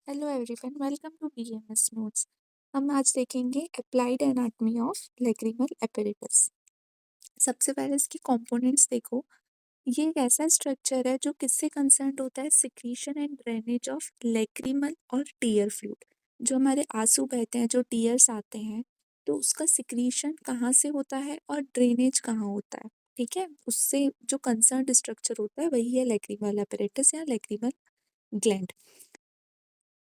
Hello everyone, welcome to BMS notes. हम आज देखेंगे applied anatomy of lacrimal apparatus. सबसे पहले इसके कंपोनेंट्स देखो। ये एक ऐसा स्ट्रक्चर है जो किससे कंसर्न होता है, secretion and drainage of lacrimal और टीयर फ्लूइड। जो हमारे आंसू बहते हैं, जो टीयर्स आते हैं, तो उसका सिक्रीशन कहाँ से होता है और ड्रेनेज कहाँ होता है। ठीक है, उससे जो कंसर्न स्ट्रक्चर होता है वही है लैक्रिमल एपेरेटस या लैक्रिमल ग्लैंड।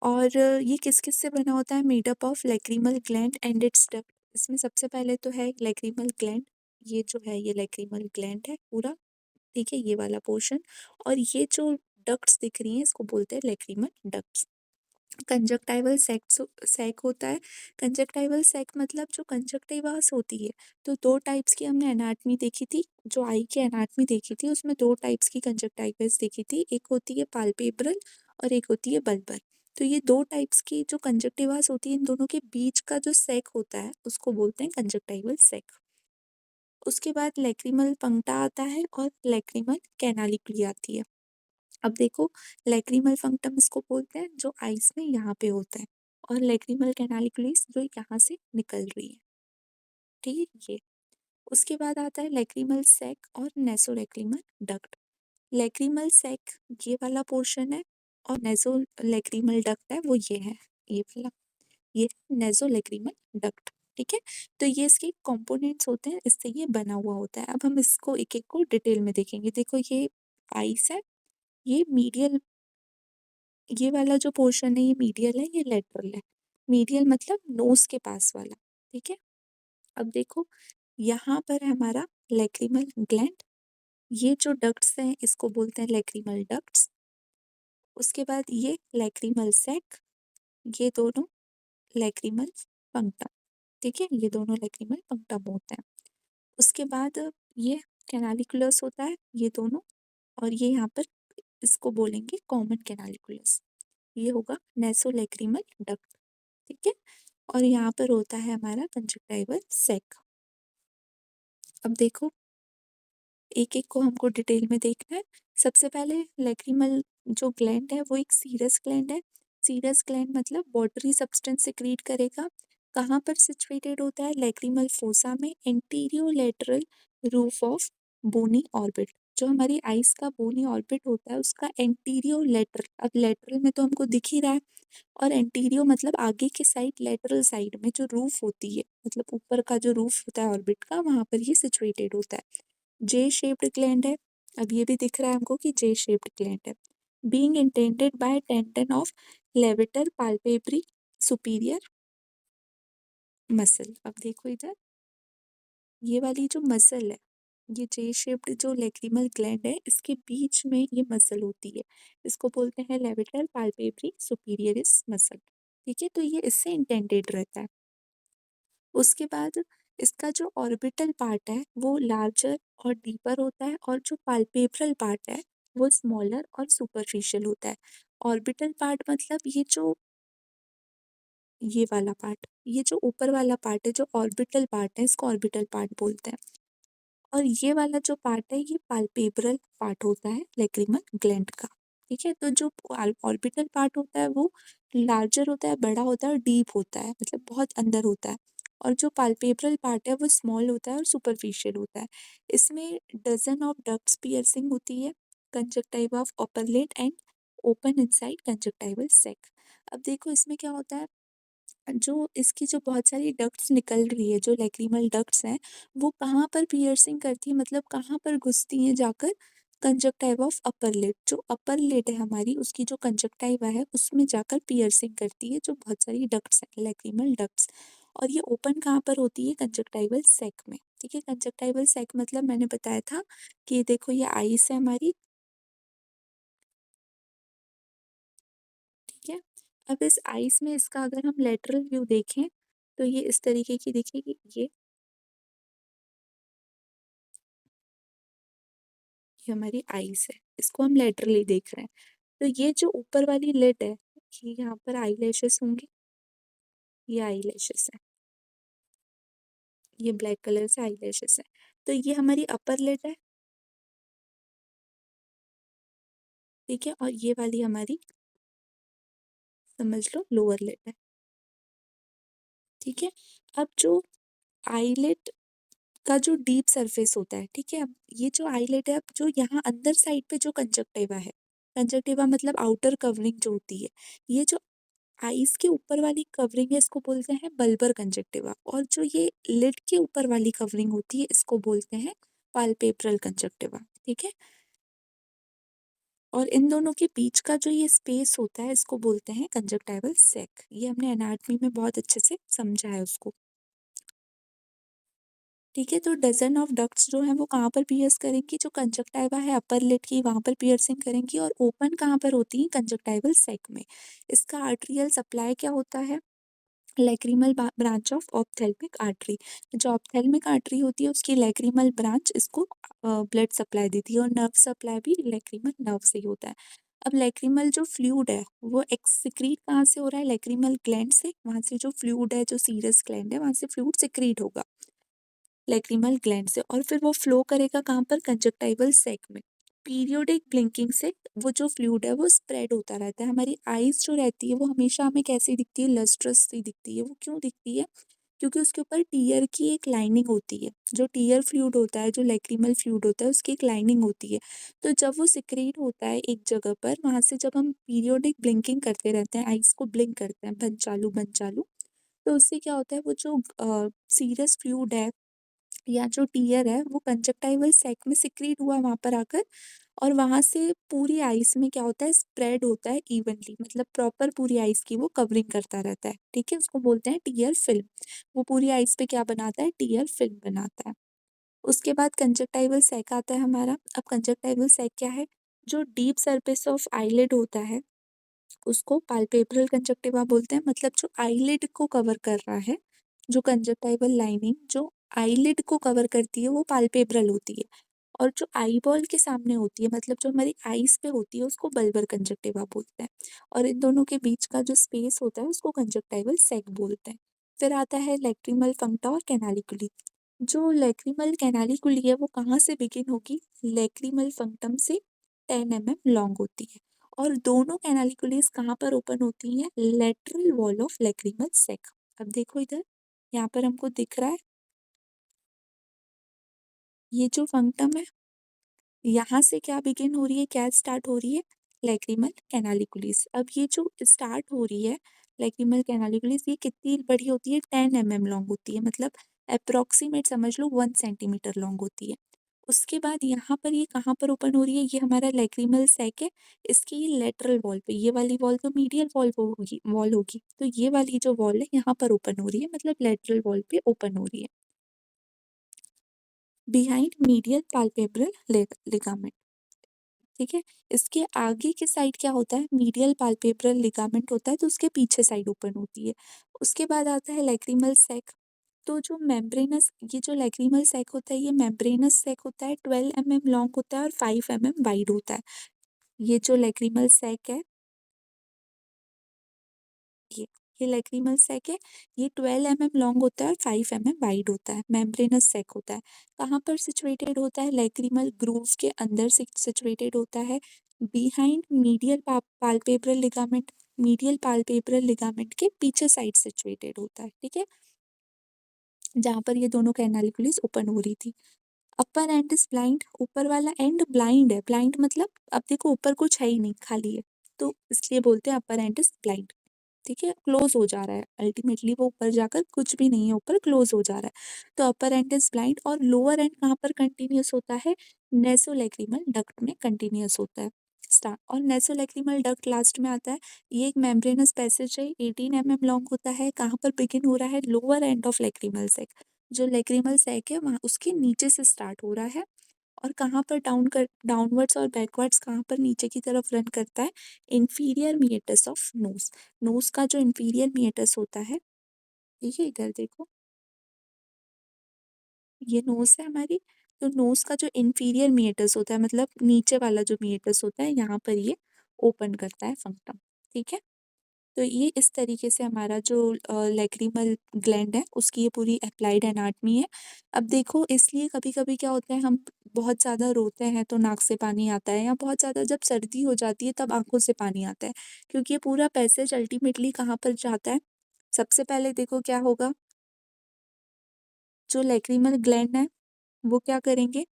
और ये किस-किस से बना होता है, made up of lacrimal gland and it's duct. इसमें सबसे पहले तो है लैक्रिमल ग्लैंड। ये जो है ये लैक्रिमल ग्लैंड है पूरा, ठीक है, ये वाला पोर्शन। और ये जो डक्ट्स दिख रही हैं इसको बोलते हैं लैक्रिमल डक्ट्स। कंजक्टाइवल सैक होता है। कंजक्टाइवल सैक मतलब जो कंजक्टिवास होती है। तो दो टाइप्स की हमने एनाटमी देखी थी, जो आई की एनाटमी देखी थी उसमें दो टाइप्स की कंजक्टाइवल्स देखी थी, एक होती है पाल्पेब्रल और एक होती है बल्बर। तो ये दो टाइप्स की जो कंजक्टिवास होती है, इन दोनों के बीच का जो सैक होता है उसको बोलते हैं कंजक्टाइवल सैक। उसके बाद लैक्रिमल पंक्टा आता है और लैक्रिमल कैनालिकुली आती है। अब देखो, लैक्रिमल फंक्टम इसको बोलते हैं जो आइस में यहाँ पे होता है, और लैक्रिमल कैनालिकुलिस जो यहाँ से निकल रही है। ठीक है, ये उसके बाद आता है लैक्रिमल सैक और नेसोलैक्रिमल डक्ट। लैक्रिमल सैक ये वाला पोर्शन है, और नेसो लैक्रिमल डक्ट है वो ये है, ये वाला, ये नेसोलैक्रिमल डक्ट। ठीक है, तो ये इसके कंपोनेंट्स होते हैं, इससे ये बना हुआ होता है। अब हम इसको एक एक को डिटेल में देखेंगे। देखो, ये आइस है, ये मीडियल, ये वाला जो पोर्शन है ये मीडियल है, ये लेटरल है। मीडियल मतलब नोज के पास वाला। ठीक है, अब देखो, यहाँ पर है हमारा लैक्रिमल ग्लैंड। ये जो डक्ट्स हैं इसको बोलते हैं लैक्रिमल डक्ट्स। उसके बाद ये लैक्रिमल सैक, ये दोनों लैक्रिमल पंक्टम। ठीक है, ये दोनों लैक्रिमल पंक्टम होते हैं। उसके बाद ये कैनालिकुलस होता है, ये दोनों, और ये यहाँ पर इसको बोलेंगे कॉमन कैनालिकुलस। ये होगा नेसोलैक्रिमल डक्ट। ठीक है, और यहाँ पर होता है हमारा कंजक्टाइवल सैक। अब देखो, एक एक को हमको डिटेल में देखना है। सबसे पहले लैक्रिमल जो ग्लैंड है वो एक सीरस ग्लैंड है। सीरस ग्लैंड मतलब वाटरी सब्सटेंस सिक्रीट करेगा। कहाँ पर सिचुएटेड होता है, लैक्रिमल फोसा में, anterior lateral roof of bony orbit. जो हमारी आइस का बोनी ऑर्बिट होता है उसका एंटीरियो लेटरल, अब लेटरल में तो हमको दिख ही रहा है, और एंटीरियो मतलब आगे के साइड, लेटरल साइड में जो रूफ होती है, मतलब ऊपर का जो रूफ होता है ऑर्बिट का, वहां पर ये सिचुएटेड होता है। जे शेप्ड ग्लैंड है। अब ये भी दिख रहा है हमको कि जे शेप्ड ग्लैंड है। Being intended by tendon of levator palpebrae superior muscle. अब देखो इधर, ये वाली जो मसल है, ये जे शेप्ड जो लैक्रिमल ग्लैंड है इसके बीच में ये मसल होती है, इसको बोलते हैं लेवेटर पाल्पेब्री सुपीरियरिस मसल। ठीक है, तो ये इससे इंटेंडेड रहता है। उसके बाद इसका जो ऑर्बिटल पार्ट है वो लार्जर और डीपर होता है, और जो पाल्पेब्रल पार्ट है वो स्मॉलर और सुपरफिशियल होता है। ऑर्बिटल पार्ट मतलब ये वाला पार्ट, ये जो ऊपर वाला पार्ट है, जो ऑर्बिटल पार्ट है, इसको ऑर्बिटल पार्ट बोलते हैं। और ये वाला जो पार्ट है ये पाल्पेब्रल पार्ट होता है लैक्रिमल ग्लैंड का। ठीक है, तो जो ऑर्बिटल पार्ट होता है वो लार्जर होता है, बड़ा होता है और डीप होता है, मतलब बहुत अंदर होता है। और जो पाल्पेब्रल पार्ट है वो स्मॉल होता है और सुपरफिशियल होता है। इसमें डजन ऑफ डक्ट्स पियर्सिंग होती है, conjunctiva of upper lid and open inside conjunctival sac. अब देखो इसमें क्या होता है, जो इसकी जो बहुत सारी डक्ट्स निकल रही है, जो लैक्रिमल डक्ट्स हैं, वो कहाँ पर पियर्सिंग करती है, मतलब कहाँ पर घुसती हैं जाकर, कंजक्टिवा ऑफ अपर लिड, जो अपर लिड है हमारी उसकी जो कंजक्टिवा है उसमें जाकर पियर्सिंग करती है, जो बहुत सारी डक्ट्स हैं लैक्रिमल डक्ट्स। और ये ओपन कहाँ पर होती है, कंजक्टिवल सैक में। ठीक है, कंजक्टिवल सैक मतलब मैंने बताया था कि देखो ये आइस है हमारी। ठीक है, अब इस आइस में इसका अगर हम लेटरल व्यू देखें तो ये इस तरीके की दिखेगी। ये हमारी आईज है, इसको हम लेटरली देख रहे हैं। तो ये जो ऊपर वाली लिड है, ये यहाँ पर आईलैशेस होंगे, ये आईलैशेस है, ये ब्लैक कलर से आईलैशेस है। तो ये हमारी अपर लिड है। ठीक है, और ये वाली हमारी समझ लो लोअर लिड है। ठीक है, अब जो आईलिड का जो डीप सरफेस होता है, ठीक है, अब ये जो आईलिड है, अब जो यहाँ अंदर साइड पे जो कंजक्टिवा है, कंजक्टिवा मतलब आउटर कवरिंग जो होती है, ये जो आईज के ऊपर वाली कवरिंग है इसको बोलते हैं बल्बर कंजक्टिवा, और जो ये लिड के ऊपर वाली कवरिंग होती है इसको बोलते हैं पाल्पेब्रल कंजक्टिवा। ठीक है, और इन दोनों के बीच का जो ये स्पेस होता है इसको बोलते हैं कंजक्टिवल सैक। ये हमने एनाटॉमी में बहुत अच्छे से समझा है उसको। ठीक है, तो डजन ऑफ डक्ट्स जो है वो कहाँ पर पियर्स करेंगी, जो कंजक्टिवा है अपर लिड की वहाँ पर पियर्सिंग करेंगी, और ओपन कहाँ पर होती है, कंजक्टिवल सैक में। इसका आर्टरियल सप्लाई क्या होता है, lacrimal branch of ophthalmic artery. जो ऑप्थेल्मिक आर्टरी होती है उसकी लैक्रिमल ब्रांच इसको ब्लड सप्लाई देती है, और नर्व सप्लाई भी लैक्रिमल नर्व से ही होता है। अब लैक्रिमल जो फ्लूइड है वो एक्सक्रीट कहाँ से हो रहा है, लैक्रिमल ग्लैंड से, वहाँ से जो फ्लूइड है, जो सीरस ग्लैंड है वहाँ से फ्लूइड सिक्रीट होगा लैक्रिमल ग्लैंड से, और फिर वो फ्लो करेगा कहाँ पर, कंजक्टिवल सैक में। पीरियोडिक ब्लिंकिंग से वो जो फ्लूइड है वो स्प्रेड होता रहता है। हमारी आईज जो रहती है वो हमेशा हमें कैसी दिखती है, लस्ट्रस सी दिखती है। वो क्यों दिखती है, क्योंकि उसके ऊपर टीयर की एक लाइनिंग होती है। जो टीयर फ्लूइड होता है, जो लैक्रिमल फ्लूइड होता है, उसकी एक लाइनिंग होती है। तो जब वो सिक्रीट होता है एक जगह पर, वहां से जब हम पीरियोडिक ब्लिंकिंग करते रहते हैं, आईज को ब्लिंक करते हैं बंद चालू, तो उससे क्या होता है, वो जो सीरस फ्लूइड है या जो टीयर है वो कंजक्टिवल सैक में सिक्रीट हुआ वहां पर आकर, और वहां से पूरी आइस में क्या होता है, स्प्रेड होता है इवनली, मतलब प्रॉपर पूरी आइस की वो कवरिंग करता रहता है। ठीक है, उसको बोलते हैं टीयर फिल्म। वो पूरी आइस पे क्या बनाता है, टीयर फिल्म बनाता है। उसके बाद कंजक्टिवल सैक आता है हमारा। अब कंजक्टिवल सैक क्या है, जो डीप सरफेस ऑफ आईलिड होता है उसको पाल्पेब्रल कंजक्टिवा बोलते हैं, मतलब जो आईलिड को कवर कर रहा है, जो कंजक्टिवल लाइनिंग जो आईलिड को कवर करती है वो पाल्पेब्रल होती है, और जो आई बॉल के सामने होती है, मतलब जो हमारी आईज पे होती है, उसको बल्बर कंजक्टिवा बोलते हैं, और इन दोनों के बीच का जो स्पेस होता है उसको कंजक्टिवल सैक बोलते हैं। फिर आता है लैक्रिमल फंक्टा और कैनालिकुली। जो लैक्रिमल कैनालिकुली है वो कहाँ से बिगिन होगी, लैक्रिमल फंक्टम से 10 mm लॉन्ग होती है, और दोनों कैनालिकुलीज कहाँ पर ओपन होती हैं, lateral wall of lacrimal sac. अब देखो इधर, यहाँ पर हमको दिख रहा है ये जो फंक्टम है, यहाँ से क्या बिगिन हो रही है, क्या स्टार्ट हो रही है, लैक्रिमल कैनालिकुलिस। अब ये जो स्टार्ट हो रही है लैक्रिमल कैनालिकुलिस, ये कितनी बड़ी होती है, 10 mm लॉन्ग होती है, मतलब अप्रोक्सीमेट समझ लो 1 cm लॉन्ग होती है। उसके बाद यहाँ पर ये कहाँ पर ओपन हो रही है, ये हमारा लैक्रिमल सैक है, इसकी ये लेटरल वॉल पे, ये वाली वॉल तो मीडियल वॉल होगी, तो ये वाली जो वॉल है यहाँ पर ओपन हो रही है, मतलब लेटरल वॉल पे ओपन हो रही है, बिहाइंड मीडियल पाल्पेब्रल लिगामेंट। ठीक है, इसके आगे के साइड क्या होता है, मीडियल पाल्पेब्रल लिगामेंट होता है, तो उसके पीछे साइड ओपन होती है। उसके बाद आता है लैक्रिमल सैक। तो जो मेम्ब्रेनस, ये जो लैक्रिमल सैक होता है ये मेम्ब्रेनस सैक होता है, 12 mm लॉन्ग होता है और 5 mm वाइड होता है। ये जो लैक्रिमल सैक है, ये ये लैक्रिमल सैक है, ये 12 mm लॉन्ग होता है और 5 mm वाइड होता है, मेम्ब्रेनस सैक होता है। कहाँ पर सिचुएटेड होता है, लैक्रिमल ग्रूव के अंदर से सिचुएटेड होता है, behind medial palpebral ligament. Medial palpebral ligament के पीछे साइड सिचुएटेड होता है। ठीक है, जहाँ पर ये दोनों कैनालिकुलिस ओपन हो रही थी। अपर एंड इज ब्लाइंड, ऊपर वाला एंड ब्लाइंड है। ब्लाइंड मतलब अब देखो ऊपर कुछ है ही नहीं, खाली है, तो इसलिए बोलते हैं अपर एंड इज ब्लाइंड। ठीक है, क्लोज हो जा रहा है, अल्टीमेटली वो ऊपर जाकर कुछ भी नहीं है, ऊपर क्लोज हो जा रहा है, तो अपर एंड इज ब्लाइंड। और लोअर एंड कहाँ पर कंटिन्यूअस होता है, नेसोलैक्रिमल डक्ट में कंटिन्यूअस होता है। स्टार्ट और नेसोलैक्रिमल डक्ट लास्ट में आता है। ये एक मेम्ब्रेनस पैसेज है, 18 mm लॉन्ग होता है। कहाँ पर बिगिन हो रहा है, lower end of lacrimal sac. जो लैक्रिमल सैक है वहाँ उसके नीचे से स्टार्ट हो रहा है, और कहाँ पर डाउनवर्ड्स और बैकवर्ड्स कहाँ पर नीचे की तरफ रन करता है, इंफीरियर मीएटस ऑफ नोज। नोज का जो इंफीरियर मीएटस होता है, ठीक है, इधर देखो, ये नोज है हमारी, तो नोज का जो इंफीरियर मीएटस होता है, मतलब नीचे वाला जो मीएटस होता है, यहाँ पर ये ओपन करता है फंक्टम। ठीक है, तो ये इस तरीके से हमारा जो लैक्रिमल ग्लैंड है उसकी ये पूरी एप्लाइड एनाटमी है। अब देखो इसलिए कभी-कभी क्या होता है हम बहुत ज़्यादा रोते हैं तो नाक से पानी आता है या बहुत ज़्यादा जब सर्दी हो जाती है तब आँखों से पानी आता है। क्योंकि ये पूरा पैसेज अल्टीमेटली कहाँ पर जाता है? सबसे पहले देखो क्या होगा, जो लैक्रिमल ग्लैंड है वो क्या करेंगे?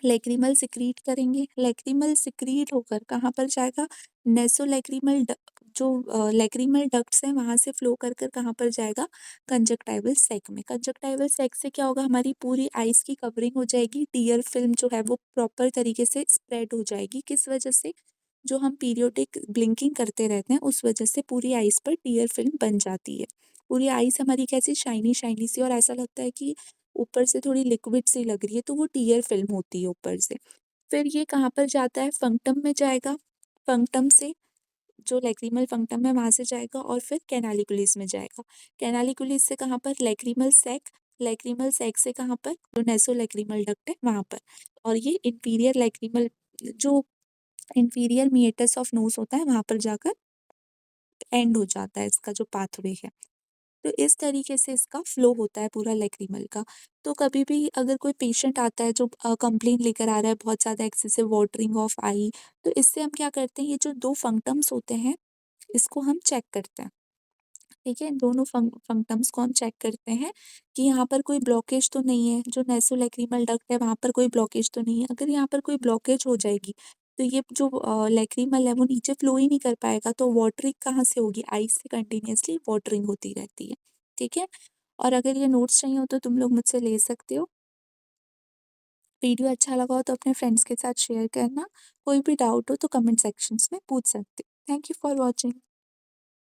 लैक्रिमल सिक्रीट करेंगे, लैक्रिमल सिक्रीट होकर कहाँ पर जाएगा? नेसोलैक्रिमल ड जो लैक्रिमल डक्ट्स हैं वहाँ से फ्लो कर कर कहाँ पर जाएगा? कंजक्टाइवल सैक में। कंजक्टाइवल सैक से क्या होगा? हमारी पूरी आइज़ की कवरिंग हो जाएगी, टीयर फ़िल्म जो है वो प्रॉपर तरीके से स्प्रेड हो जाएगी। किस वजह से? जो हम पीरियोडिक ब्लिंकिंग करते रहते हैं उस वजह से पूरी आइज़ पर टीयर फ़िल्म बन जाती है। पूरी आइज़ हमारी कैसी शाइनी-शाइनी सी और ऐसा लगता है कि ऊपर से थोड़ी लिक्विड सी लग रही है, तो वो टीयर फ़िल्म होती है ऊपर से। फिर ये कहाँ पर जाता है? फंक्टम में जाएगा, फंक्टम से जो लैक्रिमल फंक्टम है वहाँ से जाएगा और फिर कैनालिकुलिस में जाएगा। कैनालिकुलिस से कहाँ पर? लैक्रिमल सैक से कहाँ पर? जो नेसोलैक्रिमल डक्ट है वहाँ पर। और ये इंफीरियर मीएटस ऑफ नोज़ होता है वहाँ पर जाकर एंड हो जाता है इसका जो पाथवे है। तो इस तरीके से इसका फ्लो होता है पूरा लैक्रिमल का। तो कभी भी अगर कोई पेशेंट आता है जो कंप्लेंट लेकर आ रहा है बहुत ज़्यादा एक्सेसिव वाटरिंग ऑफ आई, तो इससे हम क्या करते हैं ये जो 2 फंक्टम्स होते हैं, इसको हम चेक करते हैं। ठीक है? दोनों फंक्टम्स को हम चेक करते हैं कि यहाँ पर कोई ब्लॉकेज तो नहीं है, जो नेसोलैक्रिमल डक्ट है वहाँ पर कोई ब्लॉकेज तो नहीं है। अगर यहाँ पर कोई ब्लॉकेज हो जाएगी, तो ये जो लैक्रिमल है वो नीचे फ्लो ही नहीं कर पाएगा, तो वाटरिंग कहाँ से होगी? आई से कंटीन्यूअसली वाटरिंग होती रहती है। ठीक है? और अगर ये नोट्स चाहिए हो तो तुम लोग मुझसे ले सकते हो। वीडियो अच्छा लगा हो तो अपने फ्रेंड्स के साथ शेयर करना। कोई भी डाउट हो तो कमेंट सेक्शंस में पूछ सकते हो। Thank you for watching.